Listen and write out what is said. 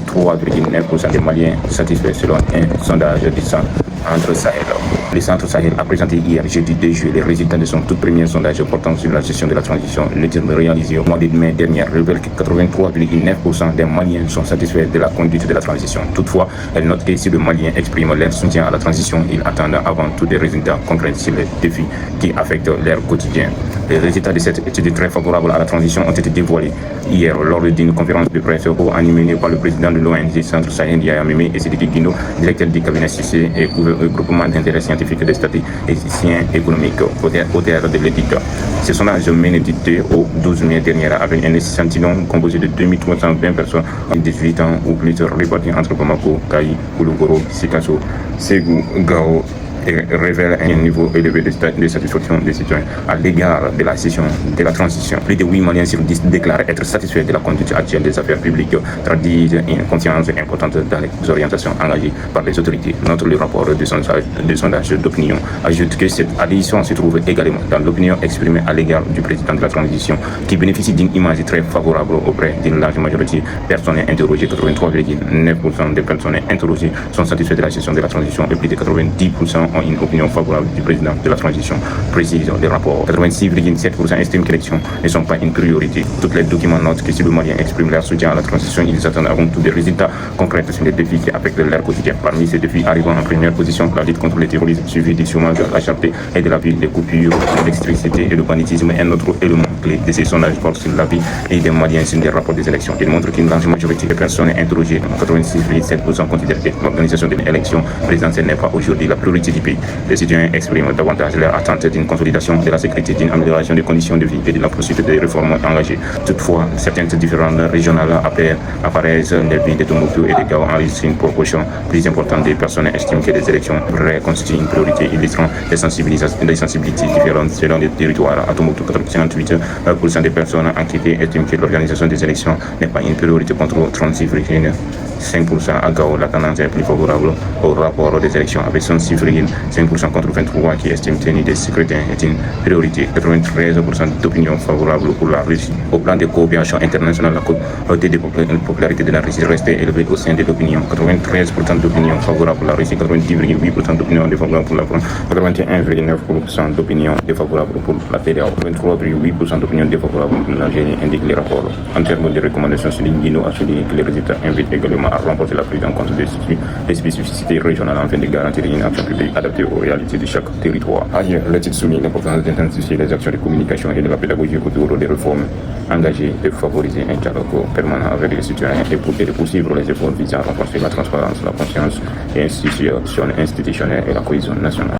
83,9% des Maliens satisfaits selon un sondage du Centre Sahel. Le Centre Sahel a présenté hier, jeudi 2 juillet, les résultats de son tout premier sondage portant sur la gestion de la transition. L'étude réalisée au mois de mai dernier révèle que 83,9% des Maliens sont satisfaits de la conduite de la transition. Toutefois, elle note que si les Maliens expriment leur soutien à la transition, ils attendent avant tout des résultats concrets sur les défis qui affectent leur quotidien. Les résultats de cette étude très favorable à la transition ont été dévoilés hier lors d'une conférence de presse animée par le président de l'ONG Centre Sahel, Yaya Meme, et Sidiki Guindo, directeur du cabinet CIC et groupement d'intérêt scientifique des statisticiens économiques au théâtre de l'éthique. Ce sondage mené du 2 au 12 mai dernier avec un échantillon composé de 2320 personnes de 18 ans ou plus réparties entre Bamako, Kayi, Koulougoro, Sikasso, Ségou, Gao, et révèle un niveau élevé de satisfaction des citoyens à l'égard de la session de la transition. Plus de 8 Maliens sur 10 déclarent être satisfaits de la conduite actuelle des affaires publiques, traduisent une confiance importante dans les orientations engagées par les autorités. Le rapport de sondage d'opinion ajoute que cette adhésion se trouve également dans l'opinion exprimée à l'égard du président de la transition, qui bénéficie d'une image très favorable auprès d'une large majorité. Personnes interrogées, 83,9% des personnes interrogées sont satisfaites de la gestion de la transition et plus de 90% ont une opinion favorable du président de la transition, précise le rapport. 86,7% estiment que l'élection ne sont pas une priorité. Tous les documents notent que si les Maliens expriment leur soutien à la transition, ils attendent avant tout des résultats concrets sur les défis qui affectent leur quotidien. Parmi ces défis arrivant en première position, la lutte contre le terrorisme suivi du chômage, la cherté et de la vie, les coupures d'électricité et le banditisme. Un autre élément clé de ces sondages porte sur la vie et des Maliens sur les rapports des élections. Il montre qu'une large majorité des personnes interrogées, 86,7%, considèrent que l'organisation d'une élection présidentielle n'est pas aujourd'hui la priorité du pays. Les citoyens expriment davantage leur attente d'une consolidation de la sécurité, d'une amélioration des conditions de vie et de la poursuite des réformes engagées. Toutefois, certaines différences régionales apparaissent. Les villes de Tombouctou et de Gao enregistrent une proportion plus importante des personnes estiment que les élections constituent une priorité, illustrant des sensibilités différentes selon les territoires. À Tombouctou, 58% des personnes enquêtées estiment que l'organisation des élections n'est pas une priorité contre 36,5%. À Gao, la tendance est plus favorable au rapport des élections avec 5% contre 23% qui estiment tenir des scrutins est une priorité. 93% d'opinion favorable pour la Russie. Au plan de coopération internationale, la popularité de la Russie reste élevée au sein de l'opinion. 93% d'opinion favorable pour la Russie, 90,8% d'opinion défavorable pour la France, 81,9% d'opinion défavorable pour la CEDEAO, 23,8% d'opinion défavorable pour l'Algérie, indique les rapports. En termes de recommandations, Guindo a souligné que les résultats invitent également à renforcer la prise en compte des spécificités régionales afin de garantir une action publique adaptée aux réalités de chaque territoire. Ailleurs, l'étude souligne l'importance d'intensifier les actions de communication et de la pédagogie autour des réformes engagées et favoriser un dialogue permanent avec les citoyens et de poursuivre les efforts visant à renforcer la transparence, la confiance institutionnelle et la cohésion nationale.